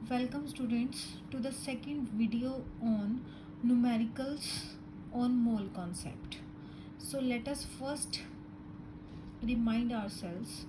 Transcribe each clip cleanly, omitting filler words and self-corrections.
Welcome students to the second video on numericals on mole concept. So let us first remind ourselves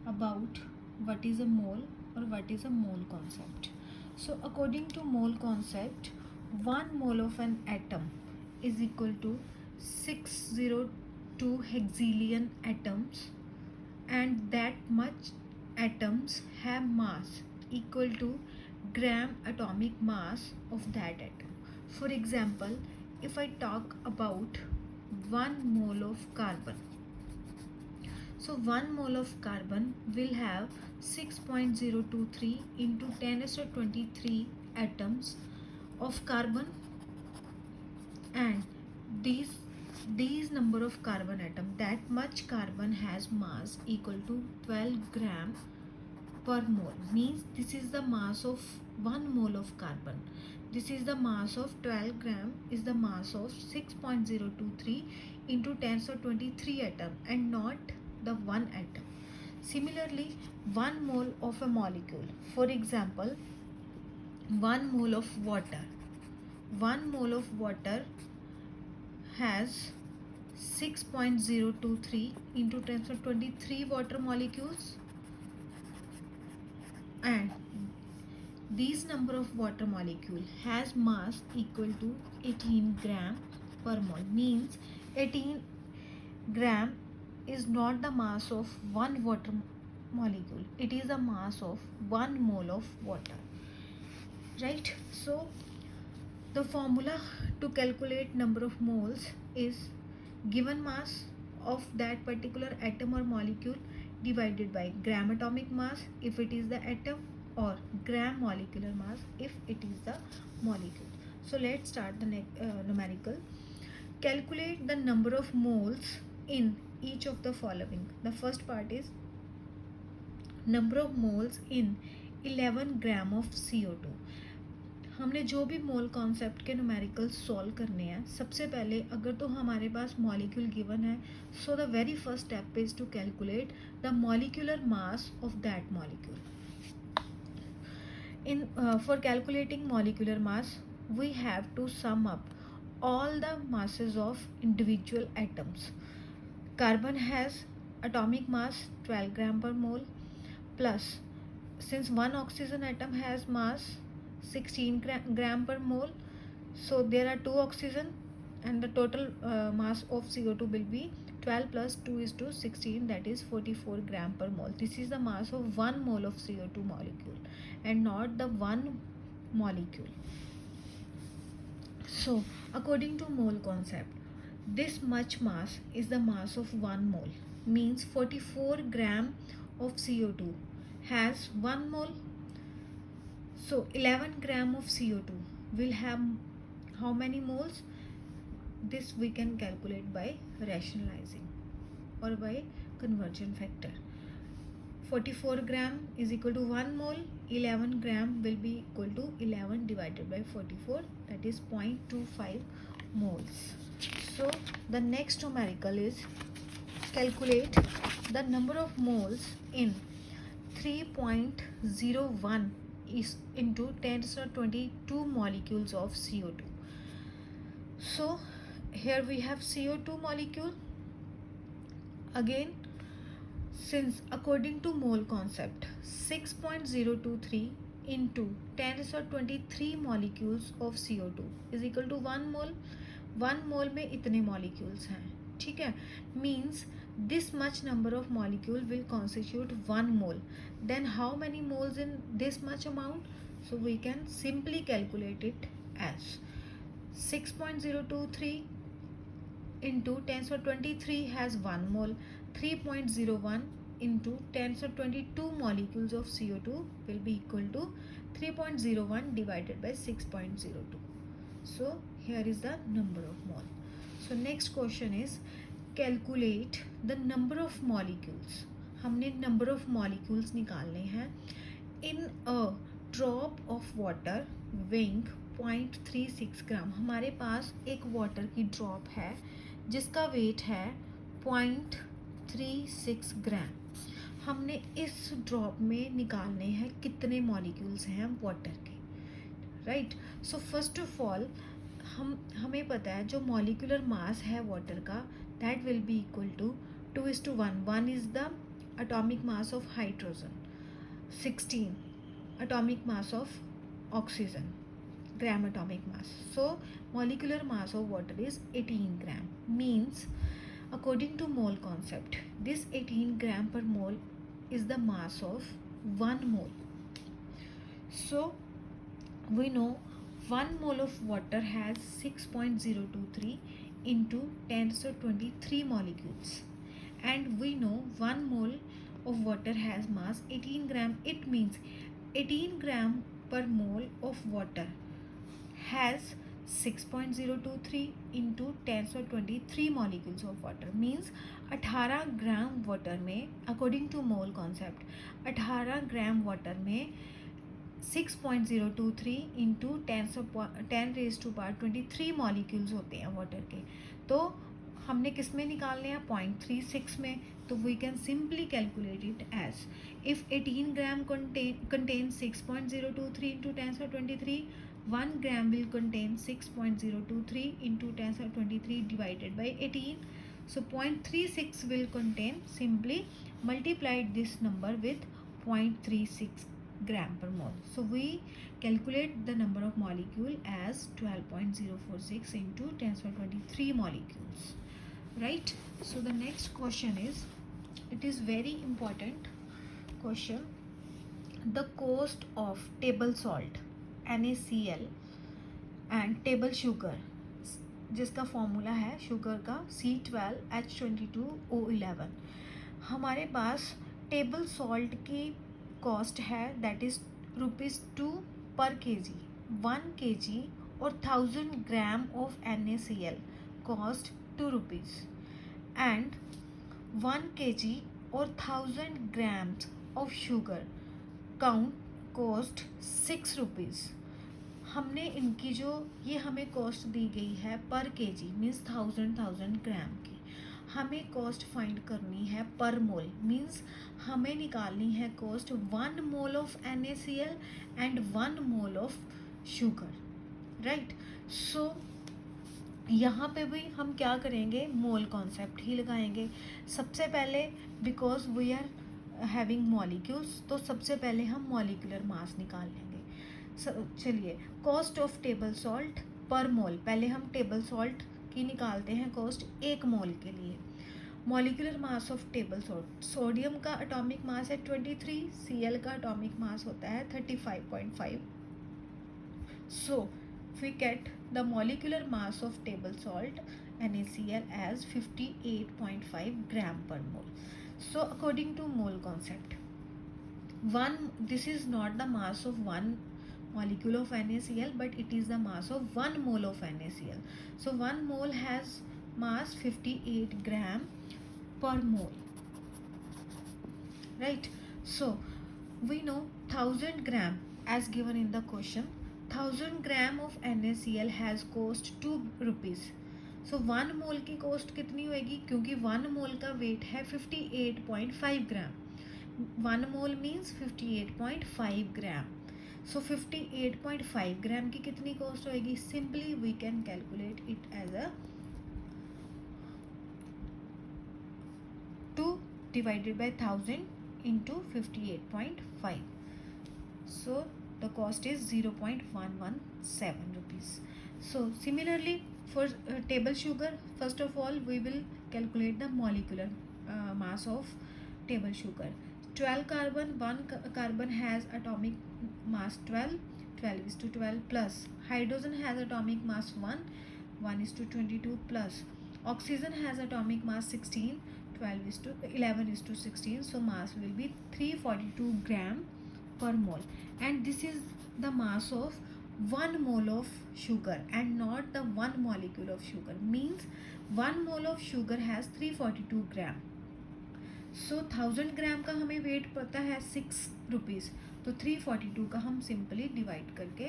about what is a mole or what is a mole concept. So according to mole concept, 1 mole of an atom is equal to 602 hexillion atoms, and that much atoms have mass equal to gram atomic mass of that atom. For example, if I talk about 1 mole of carbon, so 1 mole of carbon will have 6.023 into 10 raised to 23 atoms of carbon, and these number of carbon atom, that much carbon has mass equal to 12 gram per mole. Means this is the mass of 1 mole of carbon. This is the mass of 12 gram is the mass of 6.023 into 10 to 23 atom, and not the one atom. Similarly, 1 mole of a molecule, for example 1 mole of water, 1 mole of water has 6.023 into 10 to 23 water molecules, and these number of water molecule has mass equal to 18 gram per mole. Means 18 gram is not the mass of one water molecule, it is the mass of 1 mole of water, right? So the formula to calculate number of moles is given mass of that particular atom or molecule divided by gram atomic mass if it is the atom, or gram molecular mass if it is the molecule. So let's start the numerical. Calculate the number of moles in each of the following. The first part is number of moles in 11 gram of CO2. हमने जो भी mole concept के numerical solve करने हैं, सबसे पहले अगर तो हमारे पास मॉलिक्यूल गिवन है, so the very first step is to calculate the molecular mass of that molecule. In for calculating molecular mass, we have to sum up all the masses of individual atoms. Carbon has atomic mass 12 gram per mole, plus since one oxygen atom has mass 16 gram per mole, so there are 2 oxygen, and the total mass of CO2 will be 12 plus 2 is to 16, that is 44 gram per mole. This is the mass of 1 mole of CO2 molecule and not the one molecule. So according to mole concept, this much mass is the mass of 1 mole. Means 44 gram of CO2 has 1 mole. So 11 gram of CO2 will have how many moles? This we can calculate by rationalizing or by conversion factor. 44 gram is equal to 1 mole, 11 gram will be equal to 11 divided by 44, that is 0.25 moles. So the next numerical is calculate the number of moles in 3.01 is into 10 to the 22 molecules of CO2. So here we have CO2 molecule. Again, since according to mole concept, 6.023 into 10 to the 23 molecules of CO2 is equal to 1 mole. 1 mole में इतने molecules हैं, ठीक है? Means this much number of molecule will constitute 1 mole. Then how many moles in this much amount? So we can simply calculate it as 6.023 into 10 to the 23 has 1 mole. 3.01 into 10 to the 22 molecules of CO2 will be equal to 3.01 divided by 6.02. So here is the number of mole. So next question is calculate the number of molecules. हमने number of molecules निकालने हैं in a drop of water weighing 0.36 ग्राम. हमारे पास एक water की drop है जिसका wait है 0.36 ग्राम. हमने इस ड्रॉप में निकालने हैं कितने मॉलिक्यूल्स हैं वाटर के, right. So first of all हमें पता है जो मॉलिक्यूलर मास है वाटर का, that will be equal to 2:1. 1 is the atomic mass of hydrogen, 16 atomic mass of oxygen, gram atomic mass. So molecular mass of water is 18 gram. Means according to mole concept, this 18 gram per mole is the mass of 1 mole. So we know 1 mole of water has 6.023 into 10 to 23 molecules, and we know 1 mole of water has mass 18 gram. It means 18 gram per mole of water has 6.023 into 10 to 23 molecules of water. Means 18 gram water में, according to mole concept 18 gram water में 6.023 into 10⁻23 molecules होते हैं water के. तो हमने किस में निकालने हैं, 0.36 में. तो we can simply calculate it as if 18 gram contain 6.023 into 10⁻23, 1 gram will contain 6.023 into 10⁻23 divided by 18. So 0.36 will contain, simply multiplied this number with 0.36 gram per mole. So we calculate the number of molecule as 12.046 into 10⁻23 molecules, right. So the next question is, it is very important question. The cost of table salt NaCl and table sugar, जिसका formula है sugar का C12H22O11. हमारे पास table salt की cost है, that is ₹2 पर kg. 1 kg और 1000 gram of NaCl cost ₹2, and 1 kg और 1000 grams of sugar count cost ₹6. हमने इनकी जो ये हमें कॉस्ट दी गई है पर केजी, मीन्स 1000 ग्राम की. हमें कॉस्ट फाइंड करनी है पर मोल, मीन्स हमें निकालनी है cost 1 mole of NaCl and 1 mole of sugar, right. So यहाँ पे भी हम क्या करेंगे, मोल कॉन्सेप्ट ही लगाएंगे. सबसे पहले because we are having molecules, तो सबसे पहले हम मॉलिक्यूलर मास निकाल लेंगे. चलिए, कॉस्ट ऑफ टेबल सॉल्ट पर मोल, पहले हम टेबल सॉल्ट की निकालते हैं कॉस्ट 1 मोल के लिए. Molecular mass of table salt, sodium का एटॉमिक मास है 23, Cl का एटॉमिक मास होता है 35.5. So we get the molecular mass of table salt NaCl as 58.5 gram per mole. So according to mole concept, this is not the mass of 1 molecule of NaCl, but it is the mass of 1 mole of NaCl. So 1 mole has mass 58 gram per mole, right. So we know 1000 gram as given in the question. 1000 gram of NaCl has cost ₹2. So 1 मोल की cost कितनी होगी, क्योंकि 1 मोल का wait है 58.5 ग्राम. 1 मोल means 58.5 ग्राम. सो 58.5 ग्राम की कितनी cost होगी, simply we can calculate it as a 2 divided by 1000 into 58.5. So the cost is ₹0.117. So similarly for table sugar, first of all we will calculate the molecular mass of table sugar. 12 carbon, 1 carbon has atomic mass 12, 12:12 plus. Hydrogen has atomic mass 1, 1:22 plus. Oxygen has atomic mass 16, 11:16. So mass will be 342 gram per mole, and this is the mass of 1 mole of sugar and not the 1 molecule of sugar. Means 1 mole of sugar has 342 gram. So 1000 ग्राम का हमें wait पता है ₹6, तो 342 का हम simply divide करके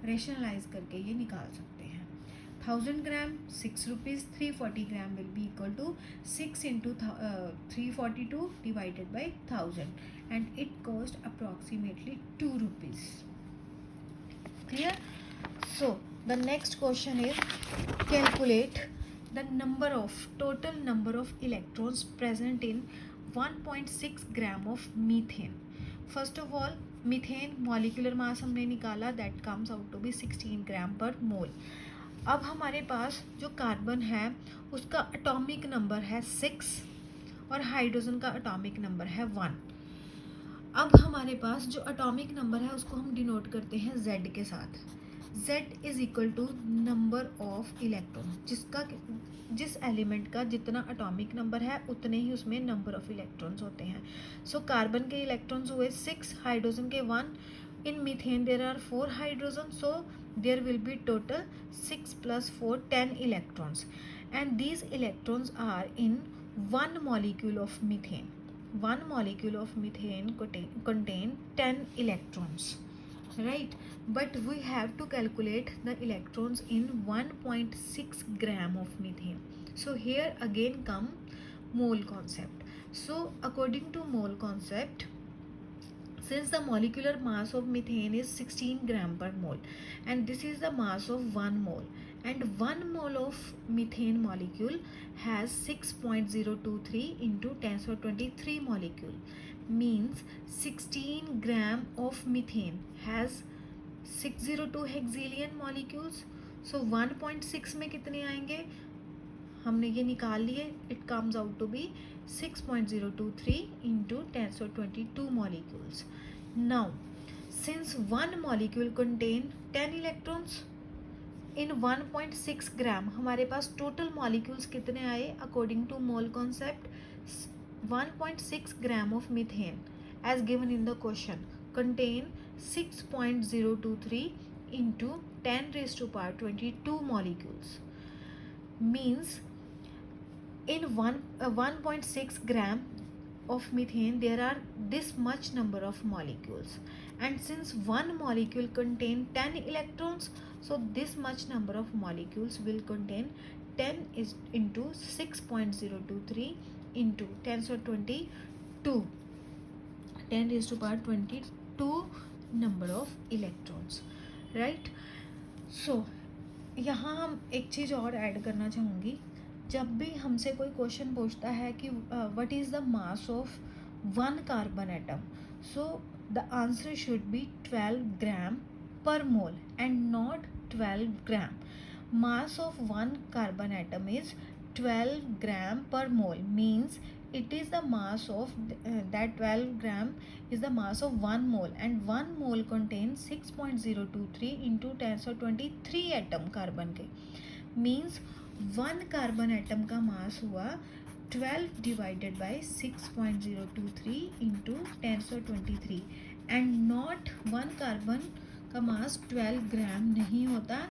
rationalise करके ये निकाल सकते हैं. 1000 gram 6 rupees, 340 gram will be equal to 6 into 342 divided by 1000, and it cost approximately 2 rupees. Clear? So the next question is calculate the total number of electrons present in 1.6 gram of methane. First of all, methane molecular mass हमने निकाला, that comes out to be 16 gram per mole. अब हमारे पास जो carbon है उसका atomic number है 6 और hydrogen का एटॉमिक नंबर है 1. अब हमारे पास जो एटॉमिक नंबर है उसको हम डिनोट करते हैं Z के साथ. Z is equal to number of electron, जिस एलिमेंट का जितना एटॉमिक नंबर है उतने ही उसमें नंबर ऑफ इलेक्ट्रॉन्स होते हैं. सो कार्बन के इलेक्ट्रॉन्स हुए 6, हाइड्रोजन के 1. In methane there are 4 hydrogen, so there will be total 6 plus 4 10 electrons, and these electrons are in one molecule of methane. One molecule of methane contain 10 electrons, right? But we have to calculate the electrons in 1.6 gram of methane. So here again come mole concept. So according to mole concept, since the molecular mass of methane is 16 gram per mole and this is the mass of 1 mole, and 1 mole of methane molecule has 6.023 into 10^23 molecule, means 16 gram of methane has 602 hexylene molecules. So 1.6 में कितने आएंगे, हमने ये निकाल लिए. It comes out to be 6.023 into 10^22 molecules. Now since one molecule contain 10 electrons, in 1.6 gram हमारे पास total molecules कितने आए according to mole concept. 1.6 gram of methane as given in the question contain 6.023 into 10^22 molecules, means in 1.6 gram of methane there are this much number of molecules, and since one molecule contain 10 electrons, so this much number of molecules will contain 10 is into 6.023 into 10^22 10^22 number of electrons, right? So यहाँ हम एक चीज़ और add करना चाहूँगी. जब भी हमसे कोई क्वेश्चन पूछता है कि what is the mass of one carbon atom, so the answer should be 12 ग्राम पर mole and not 12 gram. Mass of one carbon atom is 12 gram per mole, means it is the mass of that 12 gram is the mass of 1 mole, and 1 mole contains 6.023 into 10^23 atom carbon के, means 1 carbon atom का मास हुआ 12 divided by 6.023 into 10^23 and not 1 carbon का मास 12 ग्राम नहीं होता.